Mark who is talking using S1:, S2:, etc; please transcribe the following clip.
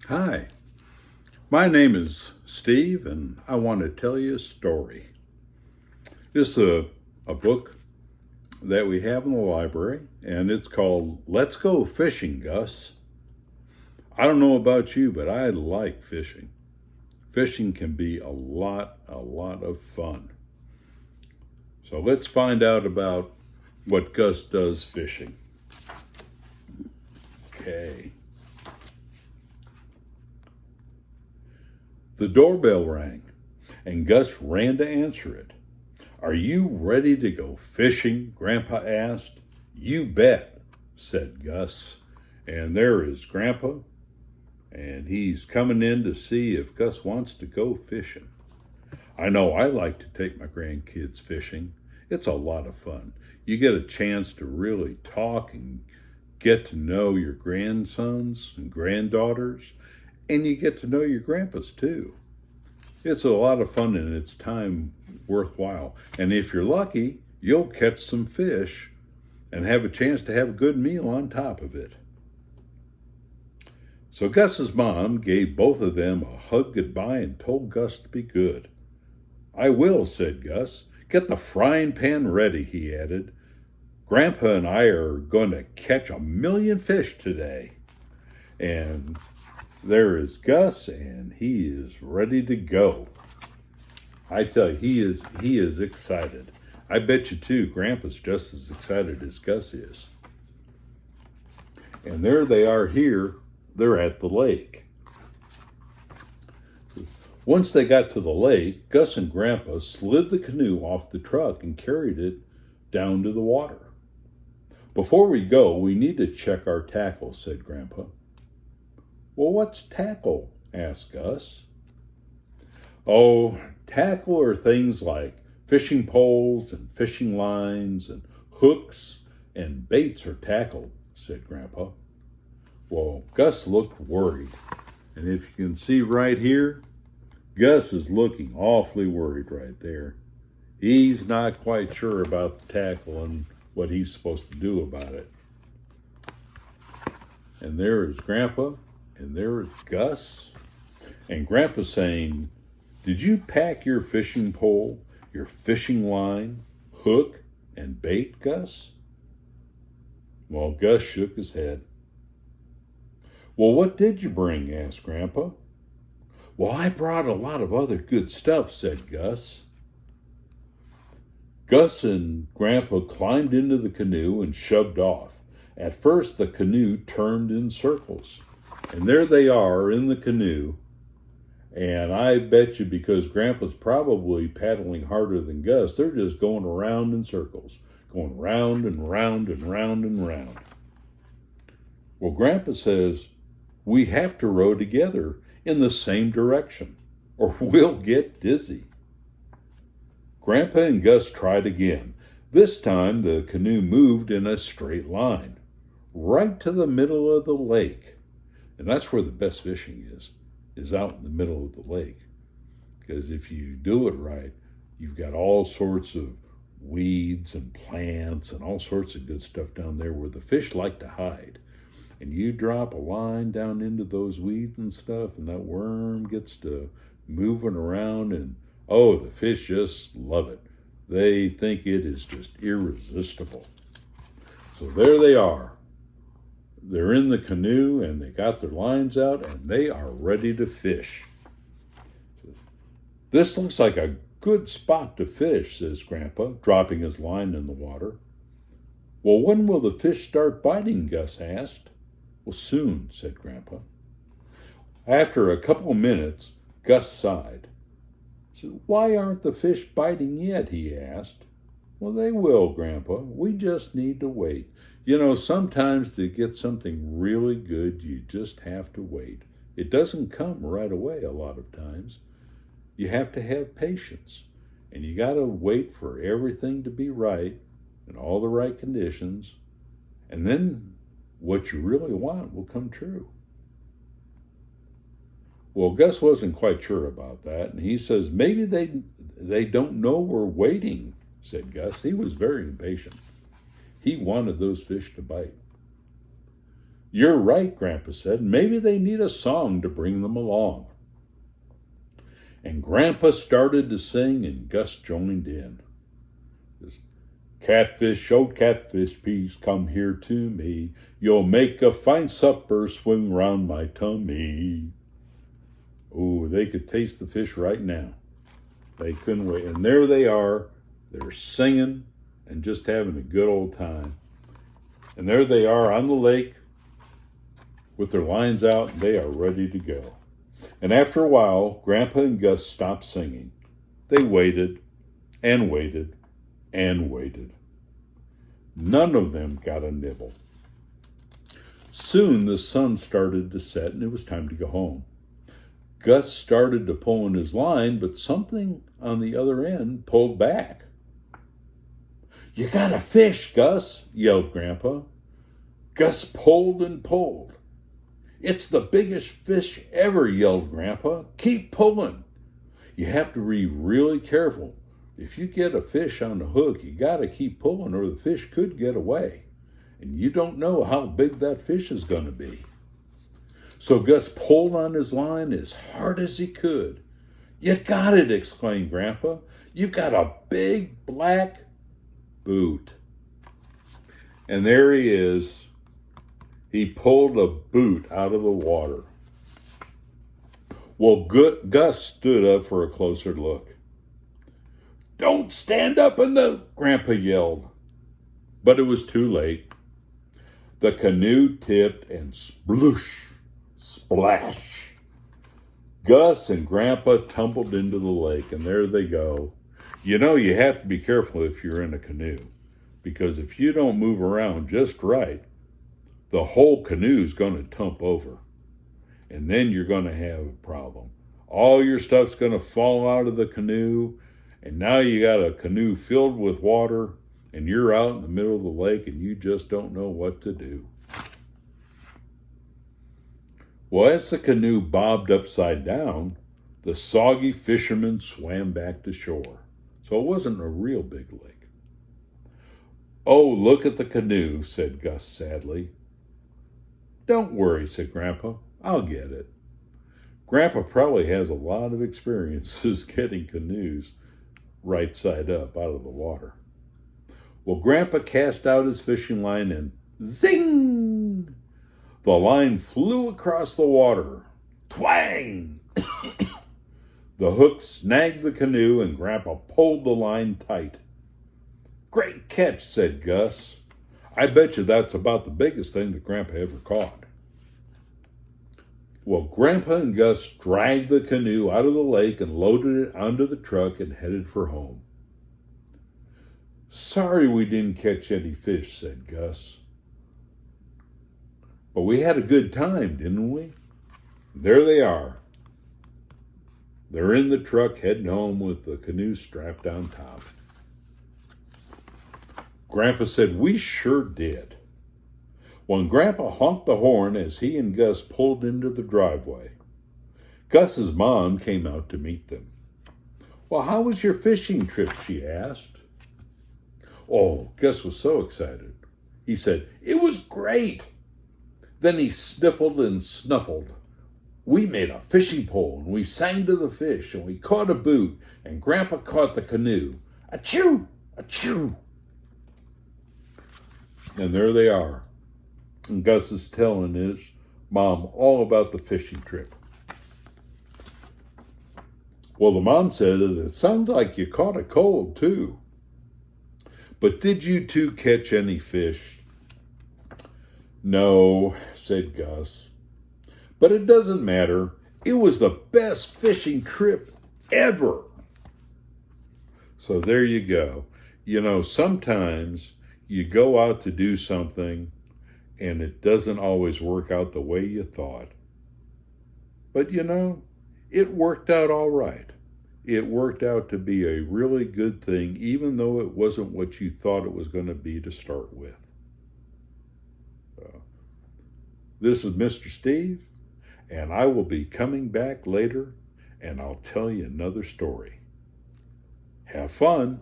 S1: Hi, my name is Steve, and I want to tell you a story. This is a book that we have in the library, and it's called Let's Go Fishing, Gus. I don't know about you, but I like fishing. Fishing can be a lot of fun. So let's find out about what Gus does fishing. Okay. The doorbell rang, and Gus ran to answer it. "Are you ready to go fishing?" Grandpa asked. "You bet," said Gus. And there is Grandpa, and he's coming in to see if Gus wants to go fishing. I know I like to take my grandkids fishing. It's a lot of fun. You get a chance to really talk and get to know your grandsons and granddaughters, and you get to know your grandpas too. It's a lot of fun and it's time worthwhile. And if you're lucky, you'll catch some fish and have a chance to have a good meal on top of it. So Gus's mom gave both of them a hug goodbye and told Gus to be good. "I will," said Gus. "Get the frying pan ready," he added. "Grandpa and I are going to catch 1,000,000 fish today." And there is Gus, and he is ready to go. I tell you, he is excited. I bet you too, Grandpa's just as excited as Gus is. And there they are here. They're at the lake. Once they got to the lake, Gus and Grandpa slid the canoe off the truck and carried it down to the water. "Before we go, we need to check our tackle," said Grandpa. "Well, what's tackle?" asked Gus. "Oh, tackle are things like fishing poles and fishing lines and hooks and baits are tackle," said Grandpa. Well, Gus looked worried. And if you can see right here, Gus is looking awfully worried right there. He's not quite sure about the tackle and what he's supposed to do about it. And there is Grandpa, and there is Gus. And Grandpa's saying, "Did you pack your fishing pole, your fishing line, hook, and bait, Gus?" Well, Gus shook his head. "Well, what did you bring?" asked Grandpa. "Well, I brought a lot of other good stuff," said Gus. Gus and Grandpa climbed into the canoe and shoved off. At first, the canoe turned in circles. And there they are in the canoe. And I bet you, because Grandpa's probably paddling harder than Gus, they're just going around in circles, going round and round and round and round. Well, Grandpa says, "We have to row together in the same direction, or we'll get dizzy." Grandpa and Gus tried again. This time the canoe moved in a straight line, right to the middle of the lake. And that's where the best fishing is out in the middle of the lake. Because if you do it right, you've got all sorts of weeds and plants and all sorts of good stuff down there where the fish like to hide. And you drop a line down into those weeds and stuff, and that worm gets to moving around, and oh, the fish just love it. They think it is just irresistible. So there they are. They're in the canoe, and they got their lines out, and they are ready to fish. "This looks like a good spot to fish," says Grandpa, dropping his line in the water. "Well, when will the fish start biting?" Gus asked. "Well, soon," said Grandpa. After a couple of minutes, Gus sighed. So, "Why aren't the fish biting yet?" he asked. "Well, they will, Grandpa. We just need to wait. You know, sometimes to get something really good, you just have to wait. It doesn't come right away a lot of times. You have to have patience, and you got to wait for everything to be right and all the right conditions, and then what you really want will come true." Well, Gus wasn't quite sure about that, and he says, "Maybe they don't know we're waiting," said Gus. He was very impatient. He wanted those fish to bite. You're right, Grandpa said. Maybe they need a song to bring them along. And Grandpa started to sing, and Gus joined in. Catfish, oh catfish, please come here to me. You'll make a fine supper, swing round my tummy. Oh, they could taste the fish right now. They couldn't wait. And there they are. They're singing and just having a good old time. And there they are on the lake with their lines out, and they are ready to go. And after a while, Grandpa and Gus stopped singing. They waited and waited and waited. None of them got a nibble. Soon the sun started to set, and it was time to go home. Gus started to pull in his line, but something on the other end pulled back. You got a fish, Gus, yelled Grandpa. Gus pulled and pulled. It's the biggest fish ever, yelled Grandpa. Keep pulling. You have to be really careful. If you get a fish on the hook, you got to keep pulling or the fish could get away. And you don't know how big that fish is going to be. So Gus pulled on his line as hard as he could. You got it, exclaimed Grandpa. You've got a big black boot. And there he is. He pulled a boot out of the water. Well, Gus stood up for a closer look. Don't stand up in the, Grandpa yelled. But it was too late. The canoe tipped and sploosh, splash. Gus and Grandpa tumbled into the lake, and there they go. You know, you have to be careful if you're in a canoe, because if you don't move around just right, the whole canoe is going to tump over, and then you're going to have a problem. All your stuff's going to fall out of the canoe, and now you got a canoe filled with water, and you're out in the middle of the lake, and you just don't know what to do. Well, as the canoe bobbed upside down, the soggy fisherman swam back to shore. So it wasn't a real big lake. Oh, look at the canoe, said Gus sadly. Don't worry, said Grandpa. I'll get it. Grandpa probably has a lot of experiences getting canoes right side up out of the water. Well, Grandpa cast out his fishing line and zing! The line flew across the water. Twang! The hook snagged the canoe and Grandpa pulled the line tight. Great catch, said Gus. I bet you that's about the biggest thing that Grandpa ever caught. Well, Grandpa and Gus dragged the canoe out of the lake and loaded it onto the truck and headed for home. Sorry we didn't catch any fish, said Gus. But we had a good time, didn't we? There they are. They're in the truck heading home with the canoe strapped on top. Grandpa said, we sure did. When Grandpa honked the horn as he and Gus pulled into the driveway, Gus's mom came out to meet them. Well, how was your fishing trip, she asked. Oh, Gus was so excited. He said, it was great. Then he sniffled and snuffled. We made a fishing pole and we sang to the fish and we caught a boot and Grandpa caught the canoe. Achoo! Achoo! And there they are. And Gus is telling his mom all about the fishing trip. Well, the mom said, it sounds like you caught a cold too. But did you two catch any fish? No, said Gus. But it doesn't matter. It was the best fishing trip ever. So there you go. You know, sometimes you go out to do something and it doesn't always work out the way you thought. But you know, it worked out all right. It worked out to be a really good thing, even though it wasn't what you thought it was going to be to start with. This is Mr. Steve, and I will be coming back later, and I'll tell you another story. Have fun.